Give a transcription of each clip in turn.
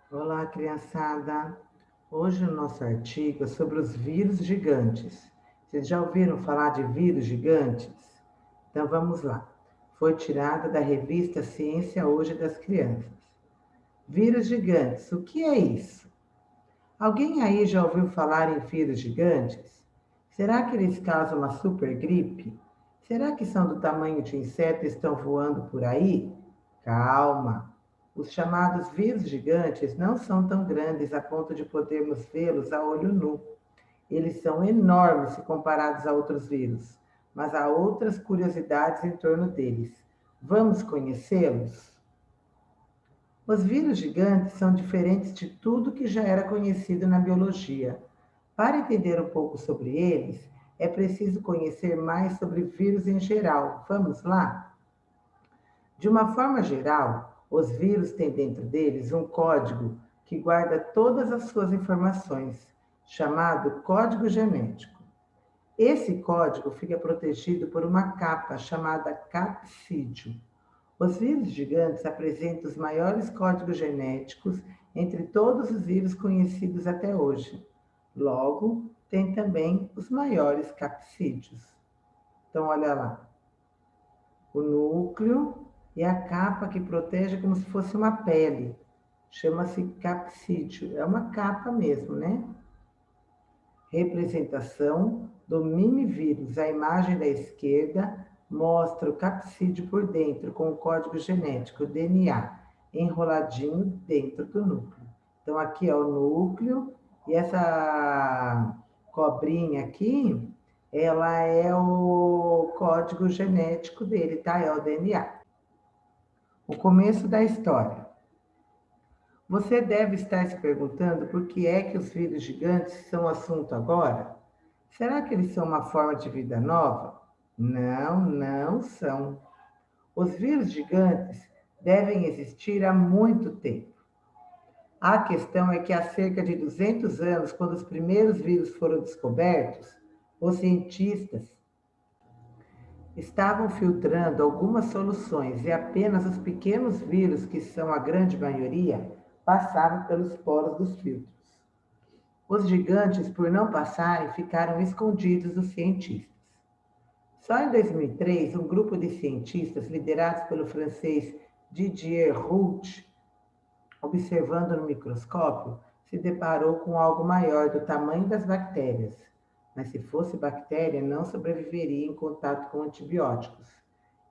Olá, criançada! Hoje o nosso artigo é sobre os vírus gigantes. Vocês já ouviram falar de vírus gigantes? Então vamos lá. Foi tirada da revista Ciência Hoje das Crianças. Vírus gigantes, o que é isso? Alguém aí já ouviu falar em vírus gigantes? Será que eles causam uma super gripe? Será que são do tamanho de insetos e estão voando por aí? Calma! Os chamados vírus gigantes não são tão grandes a ponto de podermos vê-los a olho nu. Eles são enormes se comparados a outros vírus, mas há outras curiosidades em torno deles. Vamos conhecê-los? Os vírus gigantes são diferentes de tudo que já era conhecido na biologia. Para entender um pouco sobre eles, é preciso conhecer mais sobre vírus em geral. Vamos lá? De uma forma geral, os vírus têm dentro deles um código que guarda todas as suas informações, chamado código genético. Esse código fica protegido por uma capa chamada capsídio. Os vírus gigantes apresentam os maiores códigos genéticos entre todos os vírus conhecidos até hoje. Logo, tem também os maiores capsídeos. Então, olha lá. O núcleo e a capa que protege como se fosse uma pele. Chama-se capsídio. É uma capa mesmo, né? Representação do mimivírus. A imagem da esquerda mostra o capsídeo por dentro, com o código genético, o DNA, enroladinho dentro do núcleo. Então, aqui é o núcleo, e essa cobrinha aqui, ela é o código genético dele, tá? É o DNA. O começo da história. Você deve estar se perguntando por que é que os vírus gigantes são assunto agora? Será que eles são uma forma de vida nova? Não, não são. Os vírus gigantes devem existir há muito tempo. A questão é que há cerca de 200 anos, quando os primeiros vírus foram descobertos, os cientistas estavam filtrando algumas soluções e apenas os pequenos vírus, que são a grande maioria, passavam pelos poros dos filtros. Os gigantes, por não passarem, ficaram escondidos dos cientistas. Só em 2003, um grupo de cientistas, liderados pelo francês Didier Raoult, observando no microscópio, se deparou com algo maior do tamanho das bactérias. Mas se fosse bactéria, não sobreviveria em contato com antibióticos.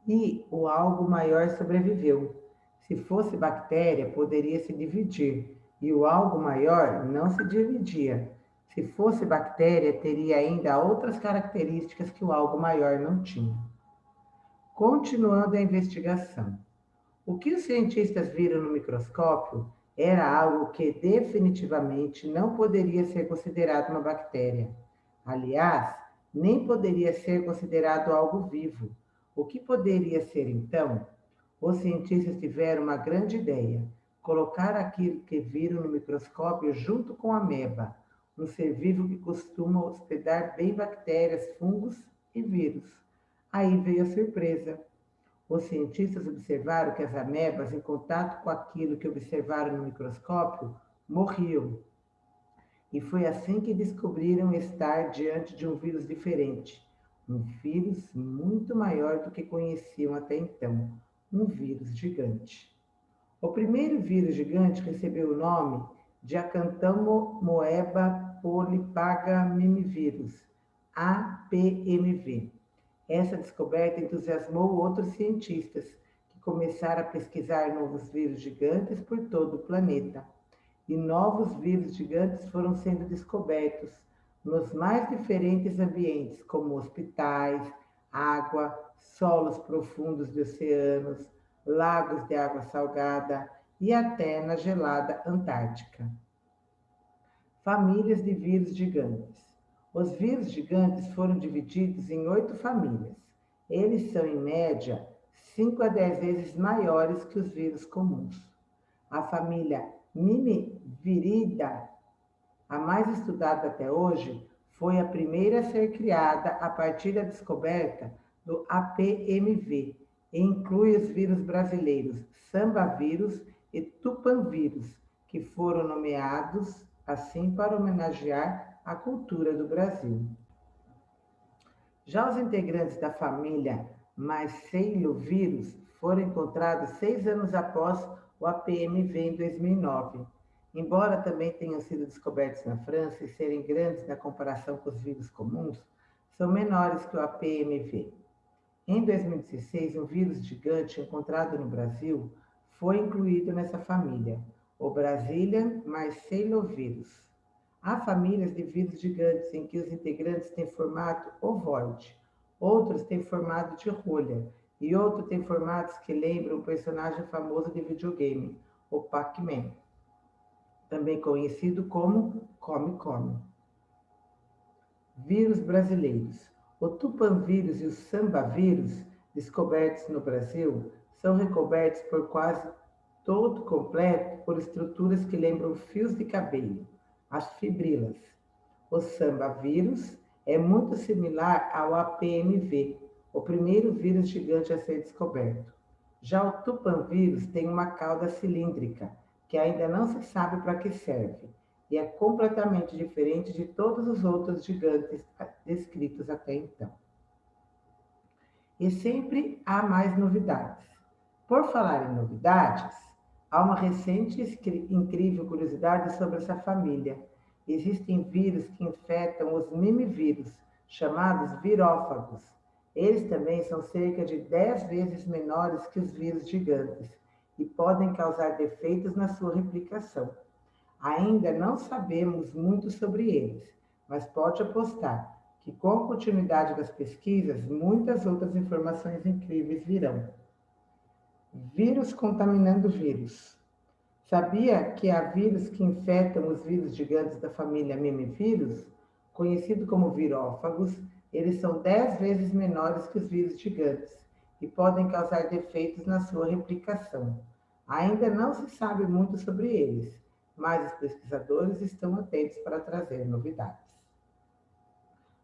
E o algo maior sobreviveu. Se fosse bactéria, poderia se dividir, e o algo maior não se dividia. Se fosse bactéria, teria ainda outras características que o algo maior não tinha. Continuando a investigação. O que os cientistas viram no microscópio era algo que definitivamente não poderia ser considerado uma bactéria. Aliás, nem poderia ser considerado algo vivo. O que poderia ser então? Os cientistas tiveram uma grande ideia: colocar aquilo que viram no microscópio junto com a ameba, um ser vivo que costuma hospedar bem bactérias, fungos e vírus. Aí veio a surpresa. Os cientistas observaram que as amebas, em contato com aquilo que observaram no microscópio, morriam. E foi assim que descobriram estar diante de um vírus diferente, um vírus muito maior do que conheciam até então, um vírus gigante. O primeiro vírus gigante recebeu o nome de Acanthamoeba polypagamimivírus, APMV. Essa descoberta entusiasmou outros cientistas, que começaram a pesquisar novos vírus gigantes por todo o planeta. E novos vírus gigantes foram sendo descobertos nos mais diferentes ambientes, como hospitais, água, solos profundos de oceanos, lagos de água salgada e até na gelada Antártica. Famílias de vírus gigantes. Os vírus gigantes foram divididos em 8 famílias. Eles são, em média, 5 a 10 vezes maiores que os vírus comuns. A família Mimiviridae, a mais estudada até hoje, foi a primeira a ser criada a partir da descoberta do APMV e inclui os vírus brasileiros Sambavírus e Tupãvírus, que foram nomeados assim para homenagear a cultura do Brasil. Já os integrantes da família Mycelovírus foram encontrados 6 anos após o APMV em 2009. Embora também tenham sido descobertos na França e serem grandes na comparação com os vírus comuns, são menores que o APMV. Em 2016, um vírus gigante encontrado no Brasil foi incluído nessa família, o Brazilian Mycelovírus. Há famílias de vírus gigantes em que os integrantes têm formato ovoide, outros têm formato de rolha e outros têm formatos que lembram o personagem famoso de videogame, o Pac-Man, também conhecido como Come-Come. Vírus brasileiros. O tupanvírus e o sambavírus, descobertos no Brasil, são recobertos por quase todo completo por estruturas que lembram fios de cabelo, as fibrilas. O sambavírus é muito similar ao APMV, o primeiro vírus gigante a ser descoberto. Já o tupanvírus tem uma cauda cilíndrica, que ainda não se sabe para que serve, e é completamente diferente de todos os outros gigantes descritos até então. E sempre há mais novidades. Por falar em novidades, há uma recente e incrível curiosidade sobre essa família. Existem vírus que infectam os mimivírus, chamados virófagos. Eles também são cerca de 10 vezes menores que os vírus gigantes e podem causar defeitos na sua replicação. Ainda não sabemos muito sobre eles, mas pode apostar que com a continuidade das pesquisas, muitas outras informações incríveis virão. Vírus contaminando vírus. Sabia que há vírus que infectam os vírus gigantes da família mimivírus? Conhecido como virófagos, eles são 10 vezes menores que os vírus gigantes e podem causar defeitos na sua replicação. Ainda não se sabe muito sobre eles, mas os pesquisadores estão atentos para trazer novidades.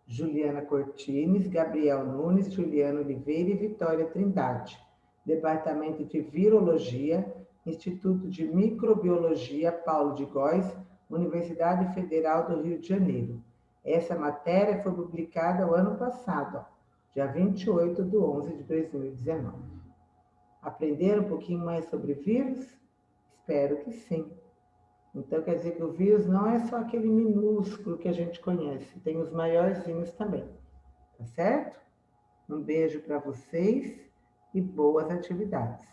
Juliana Cortines, Gabriel Nunes, Juliana Oliveira e Vitória Trindade. Departamento de Virologia, Instituto de Microbiologia Paulo de Góes, Universidade Federal do Rio de Janeiro. Essa matéria foi publicada o ano passado, dia 28 de 11 de 2019. Aprenderam um pouquinho mais sobre vírus? Espero que sim. Então, quer dizer que o vírus não é só aquele minúsculo que a gente conhece, tem os maiorzinhos também, tá certo? Um beijo para vocês e boas atividades.